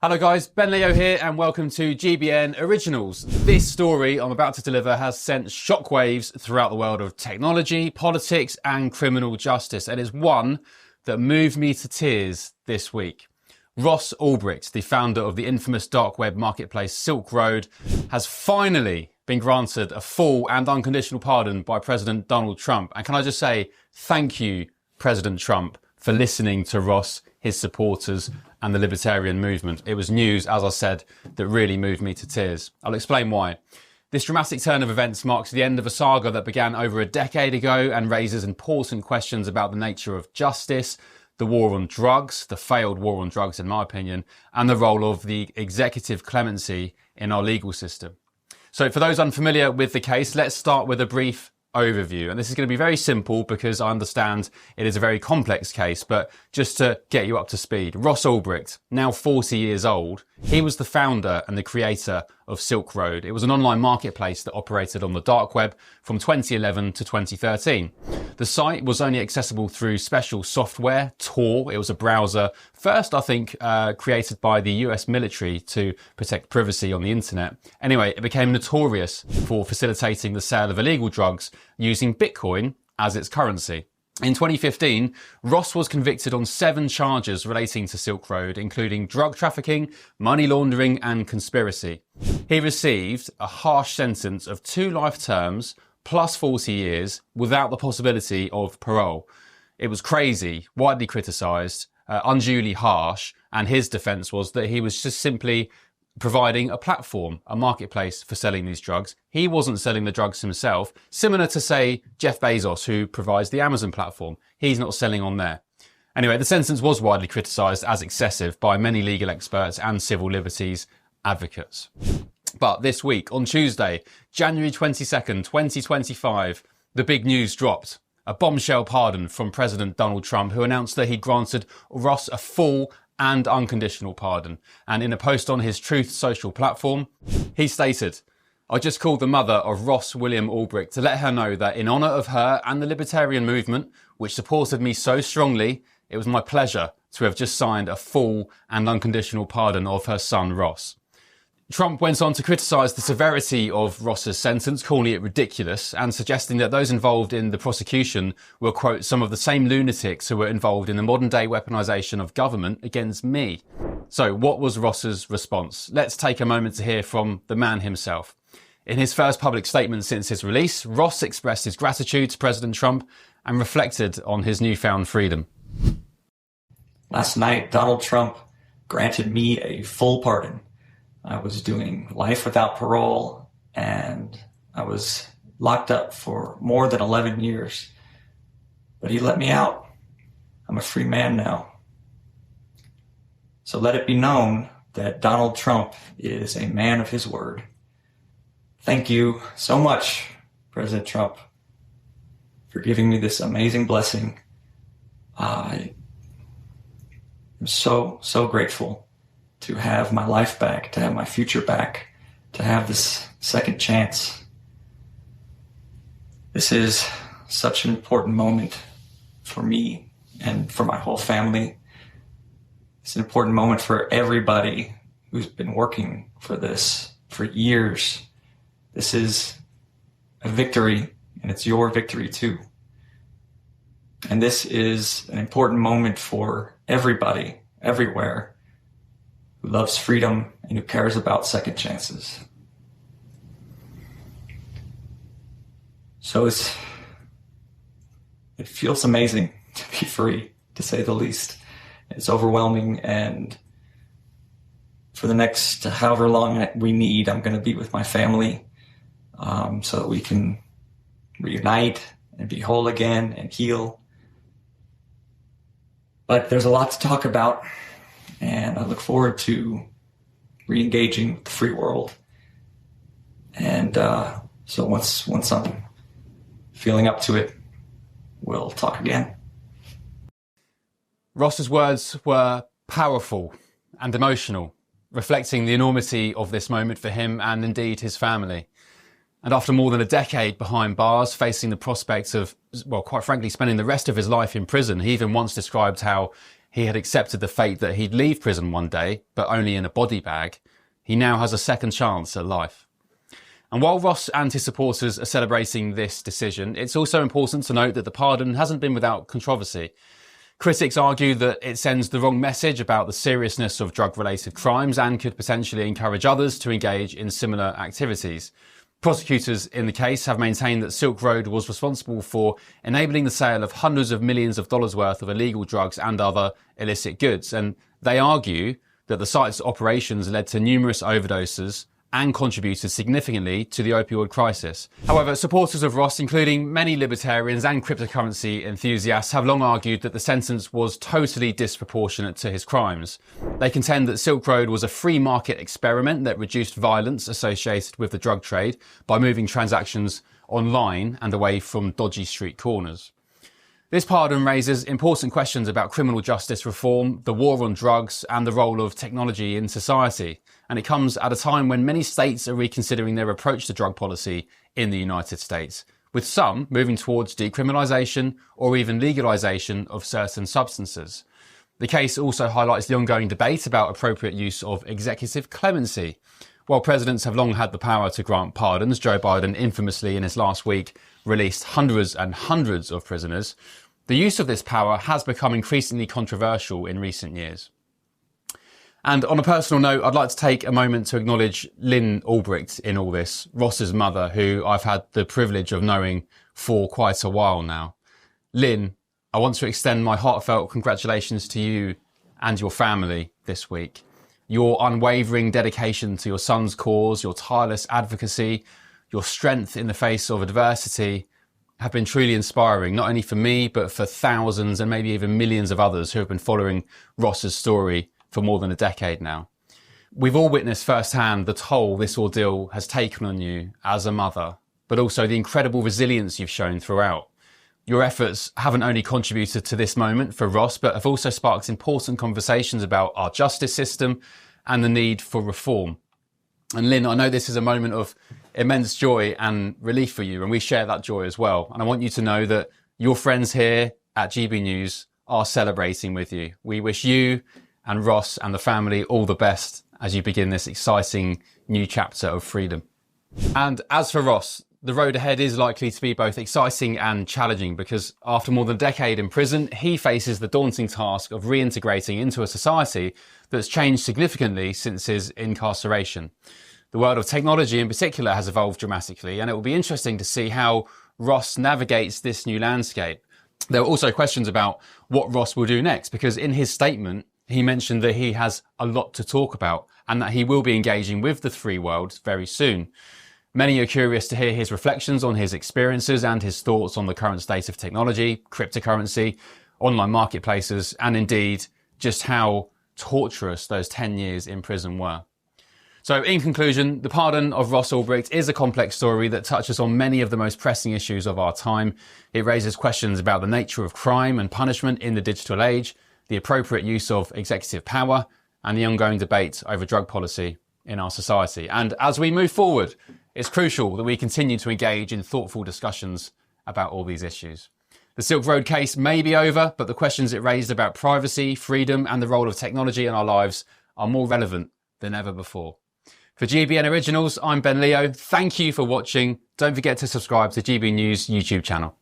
Hello guys, Ben Leo here and welcome to GBN Originals. This story I'm about to deliver has sent shockwaves throughout the world of technology, politics and criminal justice, and is one that moved me to tears this week. Ross Ulbricht, the founder of the infamous dark web marketplace Silk Road, has finally been granted a full and unconditional pardon by President Donald Trump. And can I just say thank you, President Trump, for listening to Ross, his supporters and the libertarian movement. It was news, as I said, that really moved me to tears. I'll explain why. This dramatic turn of events marks the end of a saga that began over a decade ago and raises important questions about the nature of justice, the war on drugs, the failed war on drugs in my opinion, and the role of the executive clemency in our legal system. So for those unfamiliar with the case, let's start with a brief overview. And this is going to be very simple because I understand it is a very complex case, but just to get you up to speed, Ross Ulbricht, now 40 years old, he was the founder and the creator of Silk Road. It was an online marketplace that operated on the dark web from 2011 to 2013. The site was only accessible through special software, Tor. It was a browser, first I think created by the US military to protect privacy on the internet. Anyway, it became notorious for facilitating the sale of illegal drugs using Bitcoin as its currency. In 2015, Ross was convicted on 7 charges relating to Silk Road, including drug trafficking, money laundering and conspiracy. He received a harsh sentence of 2 life terms plus 40 years without the possibility of parole. It was crazy, widely criticised, unduly harsh, and his defence was that he was just simply providing a platform, a marketplace for selling these drugs. He wasn't selling the drugs himself, similar to, say, Jeff Bezos, who provides the Amazon platform. He's not selling on there. Anyway, the sentence was widely criticised as excessive by many legal experts and civil liberties advocates. But this week, on Tuesday, January 22nd, 2025, the big news dropped. A bombshell pardon from President Donald Trump, who announced that he'd granted Ross a full and unconditional pardon. And in a post on his Truth Social platform, he stated, "I just called the mother of Ross William Ulbricht to let her know that in honour of her and the libertarian movement, which supported me so strongly, it was my pleasure to have just signed a full and unconditional pardon of her son Ross." Trump went on to criticise the severity of Ross's sentence, calling it ridiculous and suggesting that those involved in the prosecution were, quote, some of the same lunatics who were involved in the modern day weaponisation of government against me. So what was Ross's response? Let's take a moment to hear from the man himself. In his first public statement since his release, Ross expressed his gratitude to President Trump and reflected on his newfound freedom. Last night, Donald Trump granted me a full pardon. I was doing life without parole, and I was locked up for more than 11 years. But he let me out. I'm a free man now. So let it be known that Donald Trump is a man of his word. Thank you so much, President Trump, for giving me this amazing blessing. I am so grateful to have my life back, to have my future back, to have this second chance. This is such an important moment for me and for my whole family. It's an important moment for everybody who's been working for this for years. This is a victory, and it's your victory too. And this is an important moment for everybody, everywhere, who loves freedom and who cares about second chances. So it feels amazing to be free, to say the least. It's overwhelming, and for the next however long we need, I'm going to be with my family so that we can reunite and be whole again and heal. But there's a lot to talk about, and I look forward to re-engaging with the free world. And so once I'm feeling up to it, we'll talk again. Ross's words were powerful and emotional, reflecting the enormity of this moment for him and indeed his family. And after more than a decade behind bars, facing the prospect of, well, quite frankly, spending the rest of his life in prison, he even once described how he had accepted the fate that he'd leave prison one day, but only in a body bag, he now has a second chance at life. And while Ross and his supporters are celebrating this decision, it's also important to note that the pardon hasn't been without controversy. Critics argue that it sends the wrong message about the seriousness of drug-related crimes and could potentially encourage others to engage in similar activities. Prosecutors in the case have maintained that Silk Road was responsible for enabling the sale of hundreds of millions of dollars worth of illegal drugs and other illicit goods, and they argue that the site's operations led to numerous overdoses and contributed significantly to the opioid crisis. However, supporters of Ross, including many libertarians and cryptocurrency enthusiasts, have long argued that the sentence was totally disproportionate to his crimes. They contend that Silk Road was a free market experiment that reduced violence associated with the drug trade by moving transactions online and away from dodgy street corners. This pardon raises important questions about criminal justice reform, the war on drugs, and the role of technology in society. And it comes at a time when many states are reconsidering their approach to drug policy in the United States, with some moving towards decriminalisation or even legalisation of certain substances. The case also highlights the ongoing debate about appropriate use of executive clemency. While presidents have long had the power to grant pardons, Joe Biden infamously in his last week released hundreds and hundreds of prisoners. The use of this power has become increasingly controversial in recent years. And on a personal note, I'd like to take a moment to acknowledge Lynn Ulbricht in all this, Ross's mother, who I've had the privilege of knowing for quite a while now. Lynn, I want to extend my heartfelt congratulations to you and your family this week. Your unwavering dedication to your son's cause, your tireless advocacy, your strength in the face of adversity have been truly inspiring, not only for me, but for thousands and maybe even millions of others who have been following Ross's story for more than a decade now. We've all witnessed firsthand the toll this ordeal has taken on you as a mother, but also the incredible resilience you've shown throughout. Your efforts haven't only contributed to this moment for Ross, but have also sparked important conversations about our justice system and the need for reform. And Lynn, I know this is a moment of immense joy and relief for you, and we share that joy as well. And I want you to know that your friends here at GB News are celebrating with you. We wish you and Ross and the family all the best as you begin this exciting new chapter of freedom. And as for Ross, the road ahead is likely to be both exciting and challenging because after more than a decade in prison, he faces the daunting task of reintegrating into a society that's changed significantly since his incarceration. The world of technology in particular has evolved dramatically, and it will be interesting to see how Ross navigates this new landscape. There are also questions about what Ross will do next, because in his statement, he mentioned that he has a lot to talk about and that he will be engaging with the free world very soon. Many are curious to hear his reflections on his experiences and his thoughts on the current state of technology, cryptocurrency, online marketplaces, and indeed just how torturous those 10 years in prison were. So in conclusion, the pardon of Ross Ulbricht is a complex story that touches on many of the most pressing issues of our time. It raises questions about the nature of crime and punishment in the digital age, the appropriate use of executive power, and the ongoing debate over drug policy in our society. And as we move forward, it's crucial that we continue to engage in thoughtful discussions about all these issues. The Silk Road case may be over, but the questions it raised about privacy, freedom, and the role of technology in our lives are more relevant than ever before. For GBN Originals, I'm Ben Leo. Thank you for watching. Don't forget to subscribe to GB News YouTube channel.